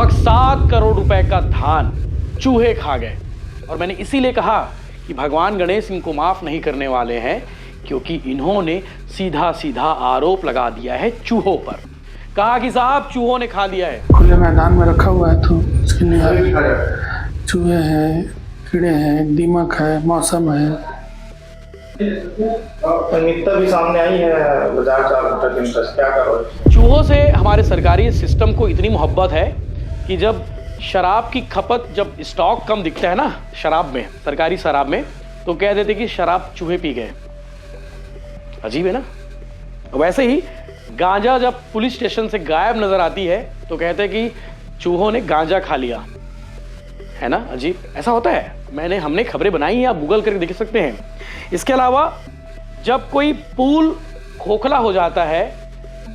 लगभग 7 करोड़ रुपए का धान चूहे खा गए। और मैंने इसीलिए कहा कि भगवान गणेश इनको माफ नहीं करने वाले हैं, क्योंकि इन्होंने सीधा सीधा आरोप लगा दिया है चूहों पर। कहा कि साहब चूहों ने खा लिया है। खुले मैदान में रखा हुआ है तो उसके लिए चूहे हैं, कीड़े हैं, दीमक है, मौसम है। अनियमितता भी सामने आई है बाजार का, क्या करो? चूहों से हमारे सरकारी सिस्टम को इतनी मोहब्बत है कि जब शराब की खपत, जब स्टॉक कम दिखता है ना शराब में, सरकारी शराब में, तो कह देते कि शराब चूहे पी गए। अजीब है ना। वैसे ही गांजा जब पुलिस स्टेशन से गायब नजर आती है तो कहते हैं कि चूहों ने गांजा खा लिया, है ना। अजीब, ऐसा होता है। हमने खबरें बनाई हैं, आप गूगल करके देख सकते हैं। इसके अलावा जब कोई पुल खोखला हो जाता है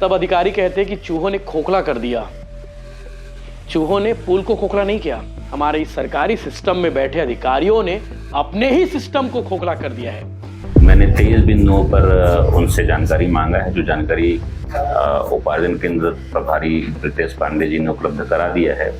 तब अधिकारी कहते हैं कि चूहों ने खोखला कर दिया। चूहों ने पुल को खोखला नहीं किया, हमारे इस सरकारी सिस्टम में बैठे अधिकारियों ने अपने ही सिस्टम को खोखला कर दिया है। मैंने 23 बिंदुओं पर उनसे जानकारी मांगा है, जो जानकारी उपार्जन केंद्र प्रभारी प्रीतेश पांडे जी ने उपलब्ध करा दिया है।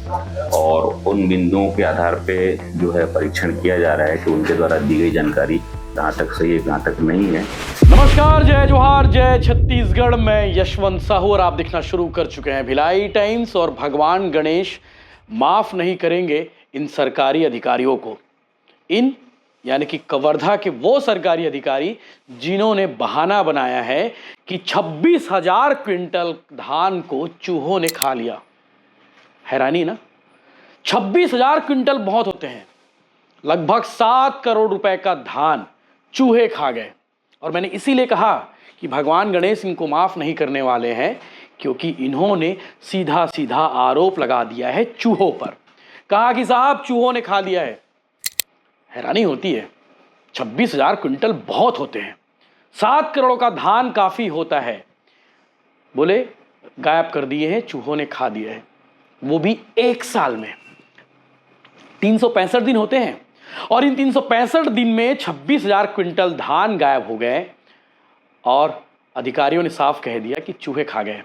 और उन बिंदुओं के आधार पे जो है परीक्षण किया जा रहा है कि उनके द्वारा दी गई जानकारी कहाँ तक सही है, कहाँ तक नहीं है। नमस्कार, जय जोहार, जय छत्तीसगढ़। मैं यशवंत साहू और आप देखना शुरू कर चुके हैं भिलाई टाइम्स। और भगवान गणेश माफ नहीं करेंगे इन सरकारी अधिकारियों को। इन यानी कि कवर्धा के वो सरकारी अधिकारी जिन्होंने बहाना बनाया है कि 26,000 क्विंटल धान को चूहों ने खा लिया। हैरानी ना, 26,000 क्विंटल बहुत होते हैं। लगभग 7 करोड़ रुपए का धान चूहे खा गए। और मैंने इसीलिए कहा कि भगवान गणेश इनको माफ नहीं करने वाले हैं, क्योंकि इन्होंने सीधा सीधा आरोप लगा दिया है चूहों पर। कहा कि साहब चूहों ने खा लिया है। हैरानी होती है, 26,000 क्विंटल बहुत होते हैं, 7 करोड़ का धान काफी होता है। बोले गायब कर दिए हैं, चूहों ने खा दिया है, वो भी एक साल में। 365 दिन होते हैं और इन 365 दिन में 26,000 क्विंटल धान गायब हो गए। और अधिकारियों ने साफ कह दिया कि चूहे खा गए।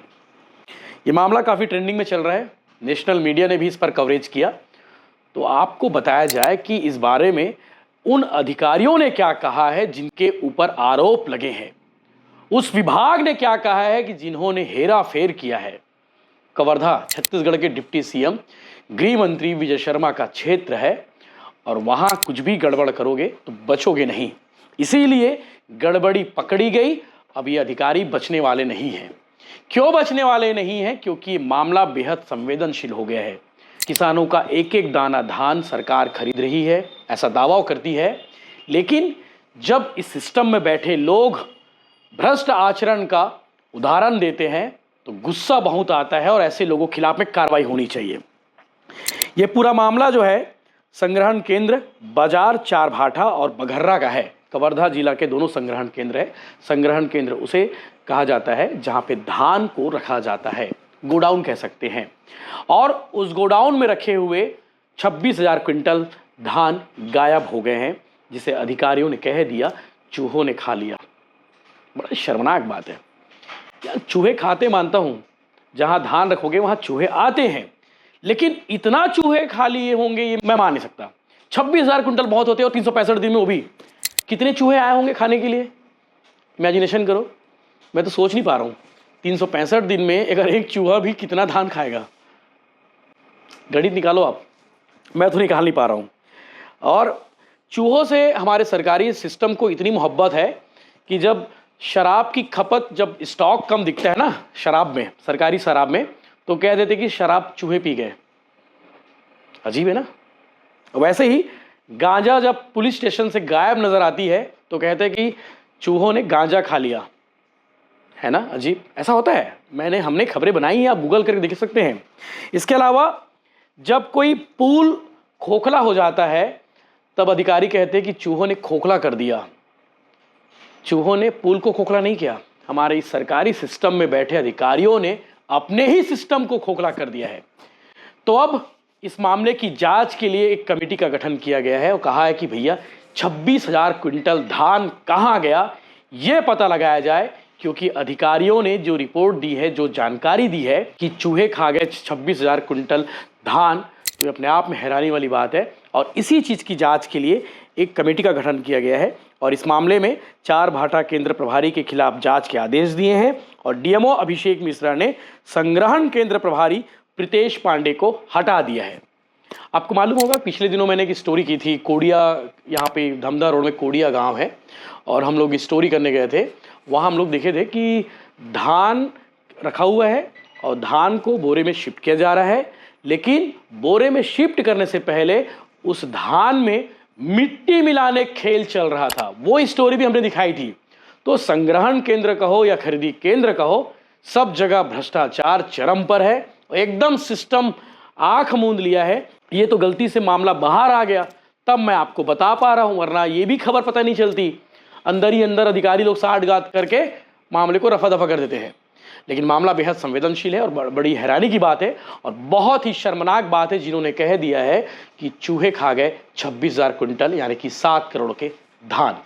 ये मामला काफी ट्रेंडिंग में चल रहा है, नेशनल मीडिया ने भी इस पर कवरेज किया। तो आपको बताया जाए कि इस बारे में उन अधिकारियों ने क्या कहा है जिनके ऊपर आरोप लगे हैं, उस विभाग ने क्या कहा है कि जिन्होंने हेरा फेर किया है। कवर्धा छत्तीसगढ़ के डिप्टी सीएम गृह मंत्री विजय शर्मा का क्षेत्र है और वहां कुछ भी गड़बड़ करोगे तो बचोगे नहीं। इसीलिए गड़बड़ी पकड़ी गई। अब ये अधिकारी बचने वाले नहीं हैं। क्यों बचने वाले नहीं हैं? क्योंकि मामला बेहद संवेदनशील हो गया है। किसानों का एक एक दाना धान सरकार खरीद रही है, ऐसा दावा करती है। लेकिन जब इस सिस्टम में बैठे लोग भ्रष्ट आचरण का उदाहरण देते हैं तो गुस्सा बहुत आता है और ऐसे लोगों के खिलाफ में कार्रवाई होनी चाहिए। यह पूरा मामला जो है संग्रहण केंद्र बाजार चारभाठा और बघर्रा का है। कवर्धा जिला के दोनों संग्रहण केंद्र है। संग्रहण केंद्र उसे कहा जाता है जहां पे धान को रखा जाता है, गोडाउन कह सकते हैं। और उस गोडाउन में रखे हुए 26,000 क्विंटल धान गायब हो गए हैं, जिसे अधिकारियों ने कह दिया चूहों ने खा लिया। बड़ा शर्मनाक बात है यार। चूहे खाते मानता हूं, जहां धान रखोगे वहां चूहे आते हैं, लेकिन इतना चूहे खा लिए होंगे ये मैं मान नहीं सकता। 26,000 क्विंटल बहुत होते हैं और 365 दिन में वो भी कितने चूहे आए होंगे खाने के लिए, इमेजिनेशन करो। मैं तो सोच नहीं पा रहा हूं 365 दिन में अगर एक चूहा भी कितना धान खाएगा। गणित निकालो आप, मैं तो निकाल नहीं पा रहा हूं। और चूहों से हमारे सरकारी सिस्टम को इतनी मोहब्बत है कि जब शराब की खपत, जब स्टॉक कम दिखता है ना शराब में, सरकारी शराब में, तो कह देते कि शराब चूहे पी गए। अजीब है ना। वैसे ही गांजा जब पुलिस स्टेशन से गायब नजर आती है तो कहते हैं कि चूहों ने गांजा खा लिया, है ना। अजीब, ऐसा होता है। हमने खबरें बनाई हैं, आप गूगल करके देख सकते हैं। इसके अलावा जब कोई पुल खोखला हो जाता है तब अधिकारी कहते हैं कि चूहों ने खोखला कर दिया। चूहों ने पुल को खोखला नहीं किया, हमारे इस सरकारी सिस्टम में बैठे अधिकारियों ने अपने ही सिस्टम को खोखला कर दिया है। तो अब इस मामले की जांच के लिए एक कमेटी का गठन किया गया है और कहा है कि भैया 26,000 क्विंटल धान कहां गया, यह पता लगाया जाए, क्योंकि अधिकारियों ने जो रिपोर्ट दी है, जो जानकारी दी है कि चूहे खा गए 26,000 कुंटल धान, तो अपने आप में हैरानी वाली बात है। और इसी चीज़ की जांच के लिए एक कमेटी का गठन किया गया है और इस मामले में 4 भाटा केंद्र प्रभारी के खिलाफ जांच के आदेश दिए हैं और डीएमओ अभिषेक मिश्रा ने संग्रहण केंद्र प्रभारी प्रीतेश पांडे को हटा दिया है। आपको मालूम होगा पिछले दिनों मैंने एक स्टोरी की थी, कोडिया, यहाँ पे धमदा रोड में कोडिया गांव है और हम लोग स्टोरी करने गए थे। वहाँ हम लोग देखे थे कि धान रखा हुआ है और धान को बोरे में शिफ्ट किया जा रहा है, लेकिन बोरे में शिफ्ट करने से पहले उस धान में मिट्टी मिलाने खेल चल रहा था। वो स्टोरी भी हमने दिखाई थी। तो संग्रहण केंद्र कहो या खरीदी केंद्र कहो, सब जगह भ्रष्टाचार चरम पर है। एकदम सिस्टम आंख मूंद लिया है। ये तो गलती से मामला बाहर आ गया तब मैं आपको बता पा रहा हूं, वरना ये भी खबर पता नहीं चलती। अंदर ही अंदर अधिकारी लोग साठगांठ करके मामले को रफा दफा कर देते हैं। लेकिन मामला बेहद संवेदनशील है और बड़ी हैरानी की बात है और बहुत ही शर्मनाक बात है जिन्होंने कह दिया है कि चूहे खा गए 26,000 कुंटल यानी कि 7 करोड़ के धान।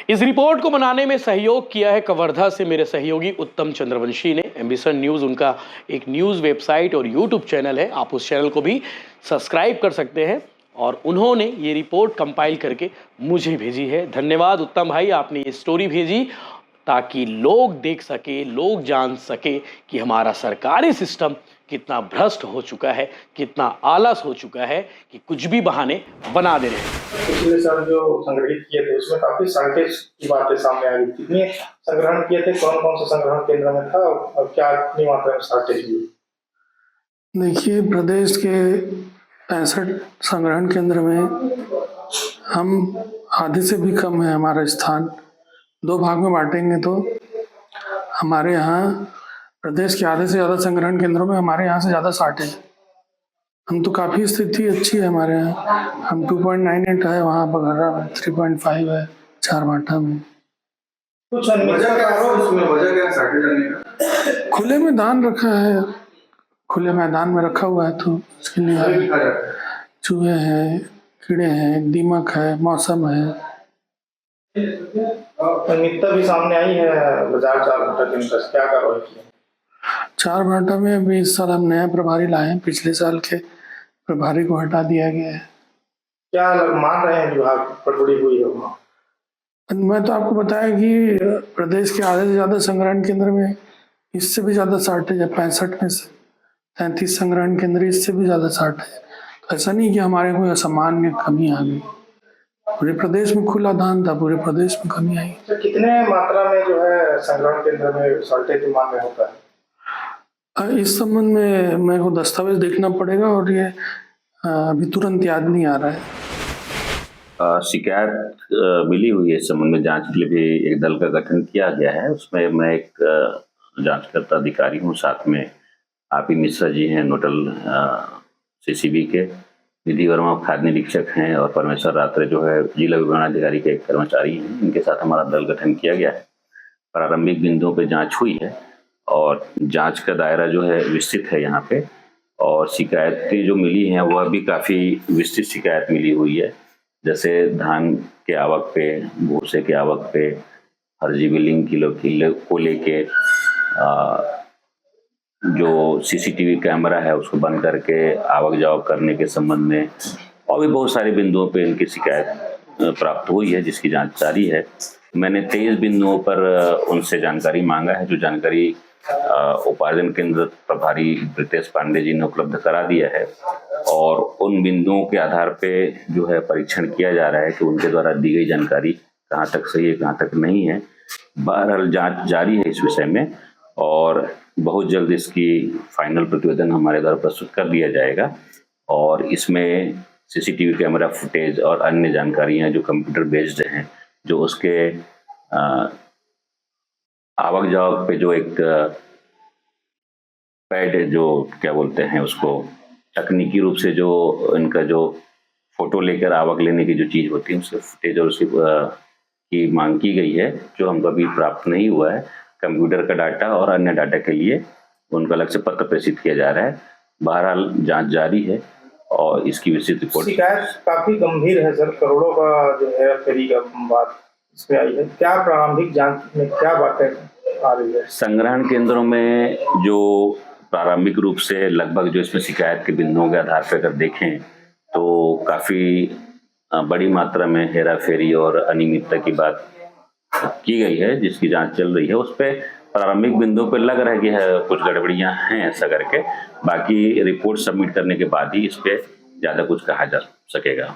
इस रिपोर्ट को बनाने में सहयोग किया है कवर्धा से मेरे सहयोगी उत्तम चंद्रवंशी ने। एम्बिशन न्यूज़ उनका एक न्यूज़ वेबसाइट और यूट्यूब चैनल है, आप उस चैनल को भी सब्सक्राइब कर सकते हैं। और उन्होंने ये रिपोर्ट कंपाइल करके मुझे भेजी है। धन्यवाद उत्तम भाई, आपने ये स्टोरी भेजी ताकि लोग देख सके, लोग जान सके कि हमारा सरकारी सिस्टम कितना भ्रष्ट हो चुका है, कितना आलस हो चुका है कि कुछ भी बहाने बना दे रहे हैं। पिछले साल जो संग्रहित किए थे उसमें काफी शॉर्टेज की बातें सामने आ गई। कितने संग्रहण किए थे, कौन कौन से संग्रहण केंद्र में था और क्या कितनी मात्रा में शॉर्टेज हुई? देखिए, प्रदेश के 65 संग्रहण केंद्र में हम आधे से भी कम है हमारा स्थान। 2 भाग में बांटेंगे तो हमारे यहाँ प्रदेश के आधे से ज़्यादा संग्रहण केंद्रों में हमारे यहाँ से ज़्यादा शॉर्टेज। हम तो काफ़ी स्थिति अच्छी है हमारे यहाँ। हम 2.98 है, वहाँ बघर्रा में 3.5 है, 4 भाटा में। कुछ वजह क्या है उसमें, वजह क्या शॉर्टेज आने का? खुले में धान रखा है, खुले मैदान में रखा हुआ है तो उसके लिए चूहे हैं, कीड़े हैं, दीमक है, मौसम है। अनियमितता भी सामने आई है बाजार 4 भाटा केंद्र, क्या कार्रवाई की? 4 भाटा में अभी इस साल हम नया प्रभारी लाए हैं, पिछले साल के प्रभारी को हटा दिया गया है। क्या मान रहे हैं विभाग पटड़ी हुई है वहाँ? मैं तो आपको बताया कि प्रदेश के आधे से ज़्यादा संग्रहण केंद्र में इससे भी ज़्यादा शॉर्टेज है। 65 में से 33 संग्रहण केंद्र, इससे भी ज़्यादा शॉर्टेज है। ऐसा नहीं कि हमारे कोई असामान्य कमी आ गई। पूरे प्रदेश में खुला धान था, पूरे प्रदेश में कमी आई। तो कितने मात्रा में जो है संग्रहण केंद्र में शॉर्टेज मांग में होता है? इस संबंध में मेरे को दस्तावेज देखना पड़ेगा और ये अभी तुरंत याद नहीं आ रहा है। शिकायत मिली हुई है, इस संबंध में जांच के लिए भी एक दल का गठन किया गया है। उसमें मैं एक जांचकर्ता अधिकारी हूँ, साथ में आपी मिश्रा जी हैं नोडल सीसीबी के, निधि वर्मा खाद्य निरीक्षक हैं और परमेश्वर रात्रे जो है जिला विवरणाधिकारी के एक कर्मचारी हैं। इनके साथ हमारा दल गठन किया गया है। प्रारंभिक बिंदुओं पे जांच हुई है और जांच का दायरा जो है विस्तृत है यहाँ पे, और शिकायतें जो मिली हैं वह भी काफ़ी विस्तृत शिकायत मिली हुई है। जैसे धान के आवक पे, भूसे के आवक पे, फर्जी बिलिंग किलो को लेके, जो सीसीटीवी कैमरा है उसको बंद करके आवक जावक करने के संबंध में, और भी बहुत सारे बिंदुओं पे इनकी शिकायत प्राप्त हुई है जिसकी जांच जारी है। मैंने 23 बिंदुओं पर उनसे जानकारी मांगा है, जो जानकारी उपार्जन केंद्र प्रभारी प्रीतेश पांडे जी ने उपलब्ध करा दिया है, और उन बिंदुओं के आधार पे जो है परीक्षण किया जा रहा है कि उनके द्वारा दी गई जानकारी कहाँ तक सही है, कहाँ तक नहीं है। बहरहाल जांच जारी है इस विषय में और बहुत जल्द इसकी फाइनल प्रतिवेदन हमारे द्वारा प्रस्तुत कर दिया जाएगा, और इसमें सीसीटीवी कैमरा फुटेज और अन्य जानकारियां जो कंप्यूटर बेस्ड हैं, जो उसके आवक जावक पे जो एक पैड जो क्या बोलते हैं उसको, तकनीकी रूप से जो इनका जो फोटो लेकर आवक लेने की जो चीज़ होती है उसके फुटेज और उसकी की मांग की गई है, जो हमको अभी प्राप्त नहीं हुआ है। कंप्यूटर का डाटा और अन्य डाटा के लिए उनको अलग से पत्र प्रेषित किया जा रहा है। बहरहाल जांच जारी है और इसकी विस्तृत रिपोर्ट। शिकायत काफी गंभीर है सर, करोड़ों का जो है फेरी का बात इसमें आई है। क्या प्रारंभिक जांच में क्या बातें आ रही है? संग्रहण केंद्रों में जो प्रारंभिक रूप से लगभग जो इसमें शिकायत के बिंदुओं के आधार पर अगर देखें तो काफी बड़ी मात्रा में हेरा फेरी और अनियमितता की बात की गई है, जिसकी जांच चल रही है। उस पर प्रारंभिक बिंदुओं पर लग रहा है कि कुछ गड़बड़ियां हैं ऐसा करके, बाकी रिपोर्ट सबमिट करने के बाद ही इस पे ज्यादा कुछ कहा जा सकेगा।